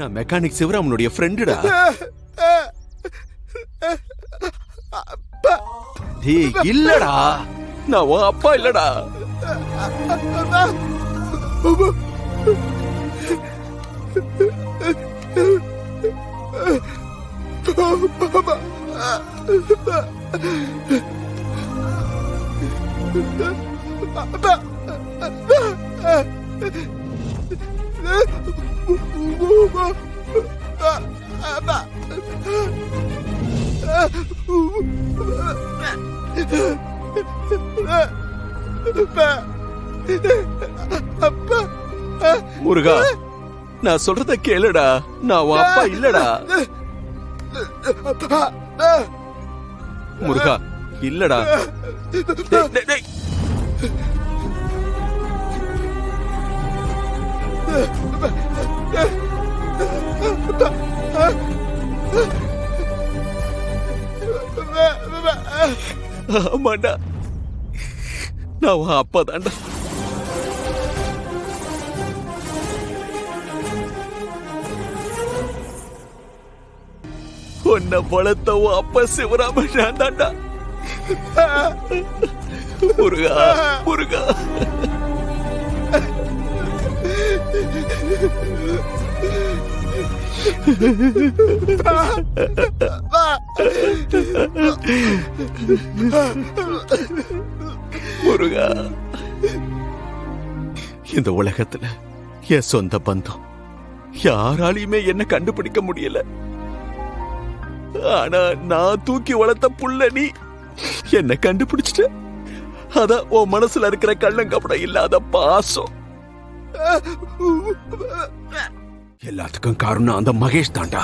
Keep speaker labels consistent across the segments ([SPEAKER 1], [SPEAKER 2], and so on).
[SPEAKER 1] நான் மெக்கானிக் சிவராமனுடைய ஃப்ரெண்டுடா. டேய் இல்லடா, நான் உன் அப்பா இல்லடா. முருகா, நான் சொல்றத கேளுடா, நான் உன் அப்பா இல்லடா. முருகா இல்லடா. ஆமாண்டா, நான் உன் அப்பா தான்டா. உன்னை வளர்த்த உன் அப்பா சிவராமன் நான் தான்டா. முருகா முருகா. முருகா, இந்த உலகத்துல என் சொந்த பந்தம் யாராலையுமே என்ன கண்டுபிடிக்க முடியல. ஆனா நான் தூக்கி வளர்த்த புள்ள நீ என்ன கண்டுபிடிச்சிட்ட. அதான் உன் மனசுல இருக்கிற கள்ளங்கப்படம் இல்லாத பாசம். எல்லாத்துக்கும் காரணம் அந்த மகேஷ் தான்டா.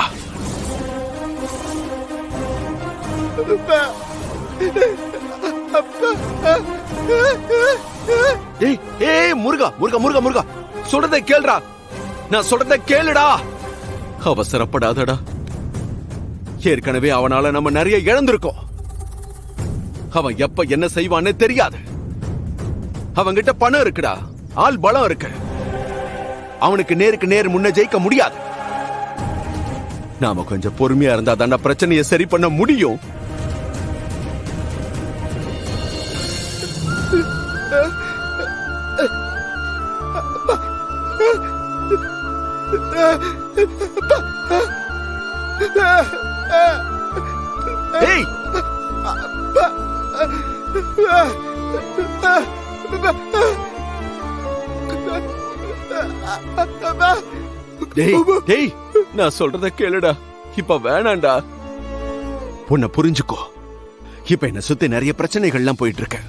[SPEAKER 1] முருகா முருகா முருகா முருகா, சொல்றதை கேளுடா, நான் சொல்றதை கேளுடா. அவசரப்படாதடா. ஏற்கனவே அவனால நம்ம நிறைய இழந்திருக்கோம். அவன் எப்ப என்ன செய்வான்னு தெரியாது. அவன்கிட்ட பணம் இருக்குடா, ஆள் பலம் இருக்கு. அவனுக்கு நேருக்கு நேர் முன்ன ஜெயிக்க முடியாது. நாம கொஞ்சம் பொறுமையா இருந்தா தான பிரச்சனையை சரி பண்ண முடியும். ஏய், நான் சொல்றத கேளுடா. இப்ப வேணாண்டா. உன்னை புரிஞ்சுக்கோ. இப்ப என்ன சுத்தி நிறைய பிரச்சனைகள்லாம் போயிட்டு இருக்கு.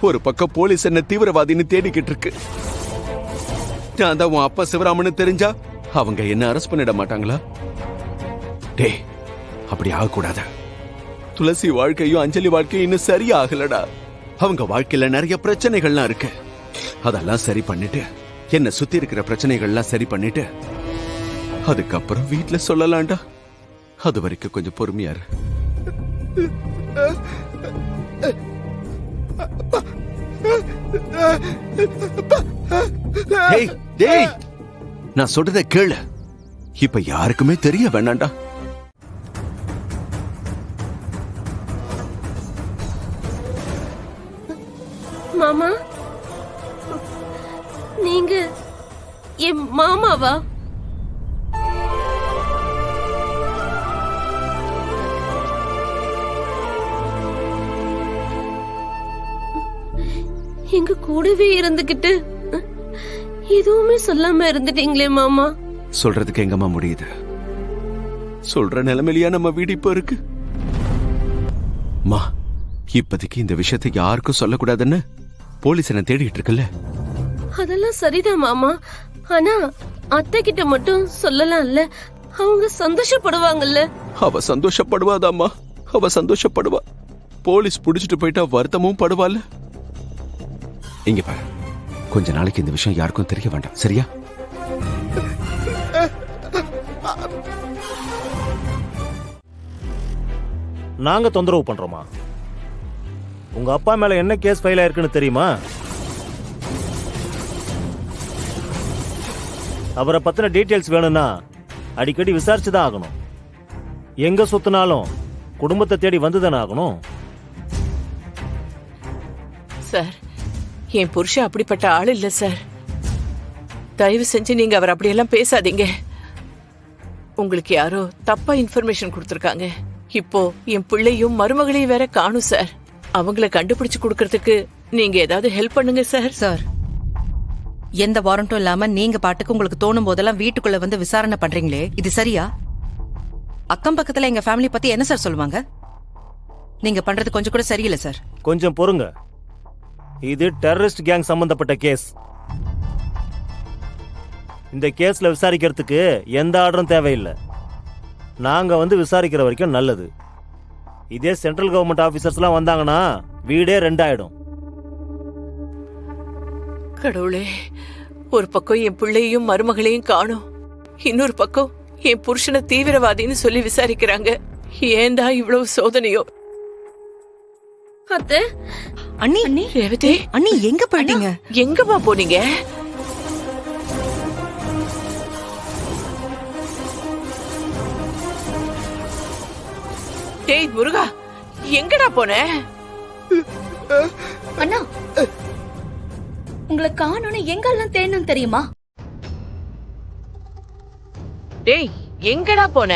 [SPEAKER 1] ஒரு பக்கம் போலீஸ் என்ன தீவிரவாதின்னு தேடிக்கிட்டு இருக்கு. நான் தான் உன் அப்பா சிவராமன்னு தெரிஞ்சா அவங்க என்ன அரெஸ்ட் பண்ணிட மாட்டாங்களா? டேய், அப்படி ஆகக்கூடாது. துளசி வாழ்க்கையும் அஞ்சலி வாழ்க்கையும் இன்னும் சரியா ஆகலடா. அவங்க வாழ்க்கையில நிறைய பிரச்சனைகள்லாம் இருக்கு. அதெல்லாம் சரி பண்ணிட்டு, என்ன சுத்தி இருக்கிற பிரச்சனைகள்லாம் சரி பண்ணிட்டு அதுக்கப்புறம் வீட்டுல சொல்லலாம்டா. அது வரைக்கும் கொஞ்சம் பொறுமையா இரு. நான் சொல்றதை கேளு. இப்ப யாருக்குமே தெரிய வேணாண்டா.
[SPEAKER 2] மாமா, நீங்க என் மாமாவா? எங்க கூடவே இருந்துகிட்டு எதுவுமே சொல்லாம இருந்துட்டீங்களே மாமா.
[SPEAKER 1] சொல்றதுக்கு எங்கம்மா முடியுது? சொல்ற நிலைமையிலயா நம்ம வீடு இப்ப இருக்கு? மா, இப்போதைக்கு இந்த விஷயத்தை யாருக்கும் சொல்லக்கூடாதுன்னு போலீஸ் என்ன தேடிட்டு இருக்குல்ல.
[SPEAKER 2] அதெல்லாம் சரிதான் மாமா. ஆனா அத்தை கிட்ட மட்டும் சொல்லலாம்ல, அவங்க சந்தோஷப்படுவாங்கல்ல.
[SPEAKER 1] அவ சந்தோஷப்படுவாதாம்மா, அவ சந்தோஷப்படுவா. போலீஸ் புடிச்சிட்டு போயிட்டா வருத்தமும் படுவாள். இங்க பாரு, கொஞ்ச நாளைக்கு இந்த விஷயம் யாருக்கும் தெரிய வேண்டாம், சரியா?
[SPEAKER 3] நாங்க தொந்தரவு பண்றோமா? உங்க அப்பா மேல என்ன கேஸ் ஃபைல் ஆயிருக்குன்னு தெரியுமா? அவரை பத்தின டீட்டெயில்ஸ் வேணும்னா அடிக்கடி விசாரிச்சு தான் ஆகணும். எங்க சுத்தினாலும் குடும்பத்தை தேடி வந்துதானே ஆகணும்.
[SPEAKER 4] சார், என் புருஷன் அப்படிப்பட்ட ஆள் இல்ல சார். தயவு செஞ்சு நீங்க அவர் அப்படியெல்லாம் பேசாதீங்க. உங்களுக்கு யாரோ தப்பா இன்ஃபர்மேஷன் கொடுத்துருக்காங்க. இப்போ என் பிள்ளையும் மருமகளையும் வேற காணும் சார். அவங்கள கண்டுபிடிச்சு கொடுக்கறதுக்கு நீங்க ஏதாவது ஹெல்ப் பண்ணுங்க சார்.
[SPEAKER 5] சார், எந்த வாரண்ட்டும் இல்லாம நீங்க பாட்டுக்கு உங்களுக்கு தோணும் போதெல்லாம் வீட்டுக்குள்ள வந்து விசாரணை பண்றீங்களே, இது சரியா? அக்கம் பக்கத்துல எங்க ஃபேமிலி பத்தி என்ன சார் சொல்லுவாங்க? நீங்க பண்றது கொஞ்சம் கூட சரியில்லை சார்.
[SPEAKER 3] கொஞ்சம் பொறுங்க. இது டெரரிஸ்ட் கேங் சம்பந்தப்பட்ட கேஸ். இந்த கேஸ்ல விசாரிக்கிறதுக்கு எந்த ஆர்டரும் தேவையில்லை. நாங்க வந்து விசாரிக்கிற வரைக்கும் நல்லது. இதே சென்ட்ரல் கவர்மெண்ட் ஆபீசர்ஸ்லாம் வந்தாங்கன்னா வீடே 2 ஆயிடும்.
[SPEAKER 4] கடவுளே, ஒரு பக்கம் என் பிள்ளையும் மருமகளையும் காணும், இன்னொரு பக்கம் என் புருஷனை தீவிரவாதின்னு சொல்லி விசாரிக்கிறாங்க. ஏன்டா இவ்வளவு சோதனையோ?
[SPEAKER 2] அத்தை,
[SPEAKER 5] அண்ணி
[SPEAKER 4] ரேவதி,
[SPEAKER 5] அண்ணி எங்க போயிட்டீங்க?
[SPEAKER 4] எங்கம்மா போனீங்க? டேய் முருகா, எங்கடா போன?
[SPEAKER 6] அண்ணா, உங்களை காணோன்னு எங்கெல்லாம் தேடணும் தெரியுமா?
[SPEAKER 4] டேய் எங்கடா போன?